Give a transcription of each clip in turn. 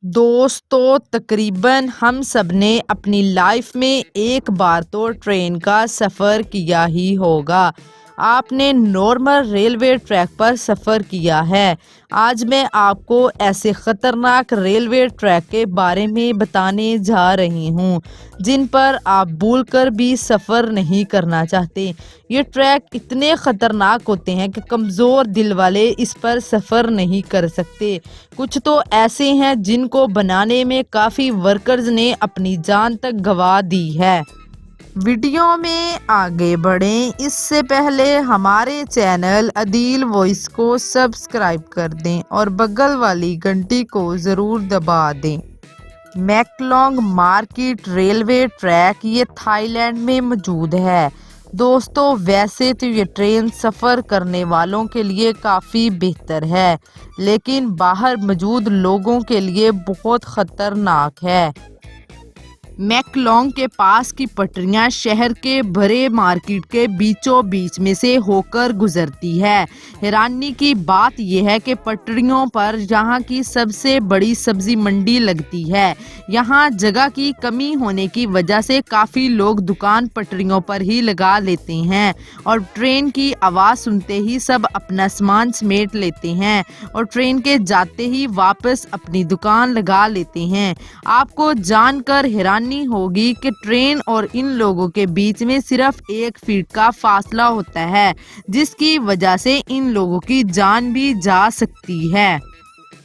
दोस्तों, तकरीबन हम सब ने अपनी लाइफ में एक बार तो ट्रेन का सफ़र किया ही होगा। आपने नॉर्मल रेलवे ट्रैक पर सफ़र किया है। आज मैं आपको ऐसे ख़तरनाक रेलवे ट्रैक के बारे में बताने जा रही हूँ जिन पर आप भूलकर भी सफ़र नहीं करना चाहते। ये ट्रैक इतने ख़तरनाक होते हैं कि कमज़ोर दिल वाले इस पर सफ़र नहीं कर सकते। कुछ तो ऐसे हैं जिनको बनाने में काफ़ी वर्कर्स ने अपनी जान तक गंवा दी है। वीडियो में आगे बढ़ें इससे पहले हमारे चैनल अदील वॉइस को सब्सक्राइब कर दें और बगल वाली घंटी को ज़रूर दबा दें। मैकलोंग मार्केट रेलवे ट्रैक ये थाईलैंड में मौजूद है। दोस्तों, वैसे तो ये ट्रेन सफ़र करने वालों के लिए काफ़ी बेहतर है, लेकिन बाहर मौजूद लोगों के लिए बहुत ख़तरनाक है। मैकलोंग के पास की पटरियां शहर के बड़े मार्केट के बीचों बीच में से होकर गुजरती है। हैरानी की बात यह है कि पटरियों पर यहाँ की सबसे बड़ी सब्जी मंडी लगती है। यहाँ जगह की कमी होने की वजह से काफ़ी लोग दुकान पटरियों पर ही लगा लेते हैं और ट्रेन की आवाज़ सुनते ही सब अपना सामान समेट लेते हैं और ट्रेन के जाते ही वापस अपनी दुकान लगा लेते हैं। आपको जानकर हैरानी होगी कि ट्रेन और इन लोगों के बीच में सिर्फ 1 फीट का फासला होता है, जिसकी वजह से इन लोगों की जान भी जा सकती है।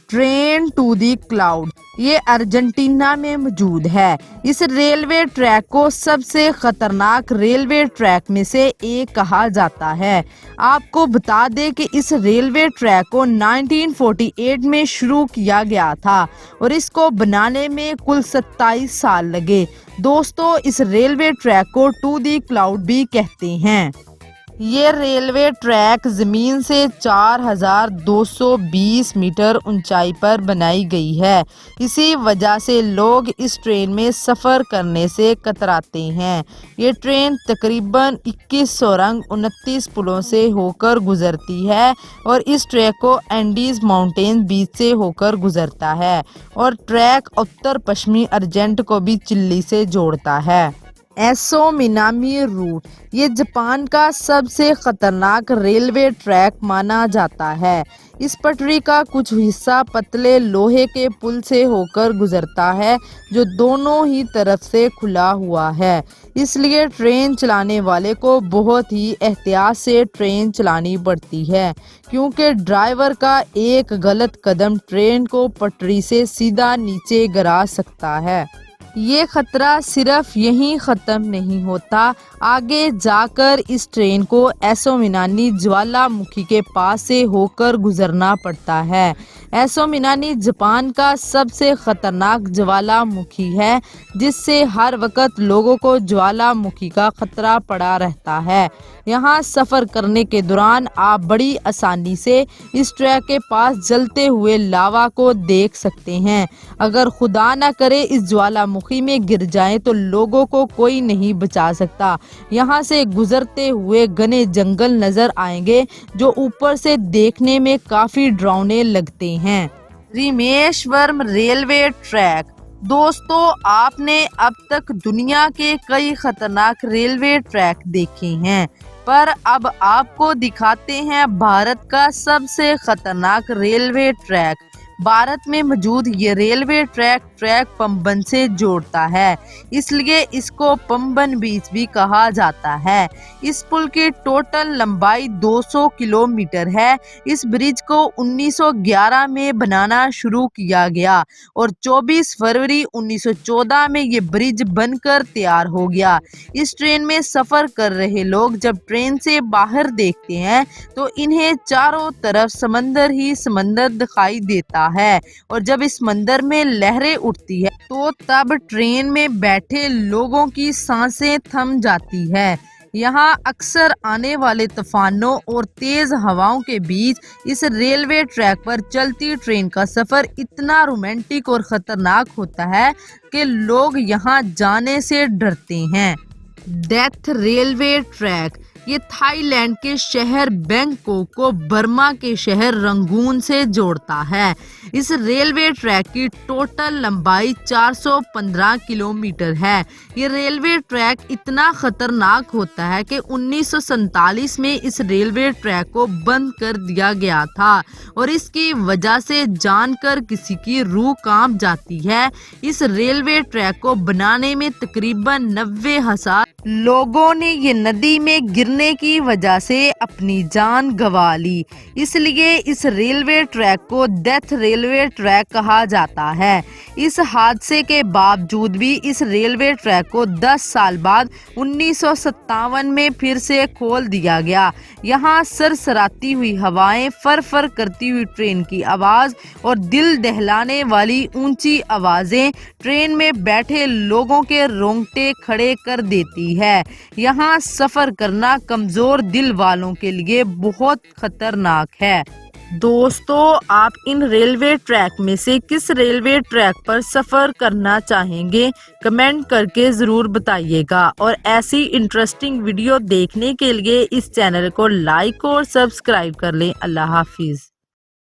ट्रेन टू दी क्लाउड ये अर्जेंटीना में मौजूद है। इस रेलवे ट्रैक को सबसे खतरनाक रेलवे ट्रैक में से एक कहा जाता है। आपको बता दें कि इस रेलवे ट्रैक को 1948 में शुरू किया गया था और इसको बनाने में कुल 27 साल लगे। दोस्तों, इस रेलवे ट्रैक को टू दी क्लाउड भी कहते हैं। ये रेलवे ट्रैक ज़मीन से 4220 मीटर ऊंचाई पर बनाई गई है। इसी वजह से लोग इस ट्रेन में सफ़र करने से कतराते हैं। ये ट्रेन तकरीबन 21 सुरंग 29 पुलों से होकर गुजरती है और इस ट्रैक को एंडीज माउंटेन बीच से होकर गुजरता है और ट्रैक उत्तर पश्चिमी अर्जेंट को भी चिली से जोड़ता है। एसो मिनामी रूट ये जापान का सबसे खतरनाक रेलवे ट्रैक माना जाता है। इस पटरी का कुछ हिस्सा पतले लोहे के पुल से होकर गुजरता है जो दोनों ही तरफ से खुला हुआ है। इसलिए ट्रेन चलाने वाले को बहुत ही एहतियात से ट्रेन चलानी पड़ती है, क्योंकि ड्राइवर का एक गलत कदम ट्रेन को पटरी से सीधा नीचे गिरा सकता है। ये खतरा सिर्फ यहीं ख़त्म नहीं होता, आगे जाकर इस ट्रेन को एसोमिनानी ज्वालामुखी के पास से होकर गुजरना पड़ता है। एसोमिनानी जापान का सबसे ख़तरनाक ज्वालामुखी है, जिससे हर वक्त लोगों को ज्वालामुखी का खतरा पड़ा रहता है। यहाँ सफ़र करने के दौरान आप बड़ी आसानी से इस ट्रैक के पास जलते हुए लावा को देख सकते हैं। अगर खुदा ना करे इस ज्वालामुखी में गिर जाएं तो लोगों को कोई नहीं बचा सकता। यहाँ से गुजरते हुए घने जंगल नजर आएंगे जो ऊपर से देखने में काफी डरावने लगते हैं। Rameswaram railway track. दोस्तों, आपने अब तक दुनिया के कई खतरनाक रेलवे ट्रैक देखे हैं, पर अब आपको दिखाते हैं भारत का सबसे खतरनाक रेलवे ट्रैक। भारत में मौजूद ये रेलवे ट्रैक पंबन से जोड़ता है, इसलिए इसको पंबन ब्रिज भी कहा जाता है। इस पुल की टोटल लंबाई 200 किलोमीटर है। इस ब्रिज को 1911 में बनाना शुरू किया गया और 24 फरवरी 1914 में ये ब्रिज बनकर तैयार हो गया। इस ट्रेन में सफ़र कर रहे लोग जब ट्रेन से बाहर देखते हैं तो इन्हें चारों तरफ समंदर ही समंदर दिखाई देता है और जब इस समंदर में लहरें उठती है तो तब ट्रेन में बैठे लोगों की सांसें थम जाती है। यहाँ अक्सर आने वाले तूफानों और तेज हवाओं के बीच इस रेलवे ट्रैक पर चलती ट्रेन का सफर इतना रोमांटिक और खतरनाक होता है कि लोग यहाँ जाने से डरते हैं। Death railway track. یہ تھائی لینڈ کے شہر بینکاک کو برما کے شہر رنگون سے جوڑتا ہے۔ اس ریلوے ٹریک کی ٹوٹل لمبائی 415 کلومیٹر ہے۔ یہ ریلوے ٹریک اتنا خطرناک ہوتا ہے کہ 1947 میں اس ریلوے ٹریک کو بند کر دیا گیا تھا اور اس کی وجہ سے جان کر کسی کی روح کانپ جاتی ہے۔ اس ریلوے ٹریک کو بنانے میں تقریباً 90,000 لوگوں نے یہ ندی میں گرنے کی وجہ سے اپنی جان گنوا لی، اس لیے اس ریلوے ٹریک کو ڈیتھ ریلوے ٹریک کہا جاتا ہے۔ اس حادثے کے باوجود بھی اس ریلوے ٹریک کو 10 سال بعد 1957 میں پھر سے کھول دیا گیا۔ یہاں سرسراتی ہوئی ہوائیں، فر فر کرتی ہوئی ٹرین کی آواز اور دل دہلانے والی اونچی آوازیں ٹرین میں بیٹھے لوگوں کے رونگٹے کھڑے کر دیتی ہے۔ یہاں سفر کرنا کمزور دل والوں کے لیے بہت خطرناک ہے۔ دوستو، آپ ان ریلوے ٹریک میں سے کس ریلوے ٹریک پر سفر کرنا چاہیں گے؟ کمنٹ کر کے ضرور بتائیے گا، اور ایسی انٹرسٹنگ ویڈیو دیکھنے کے لیے اس چینل کو لائک اور سبسکرائب کر لیں۔ اللہ حافظ۔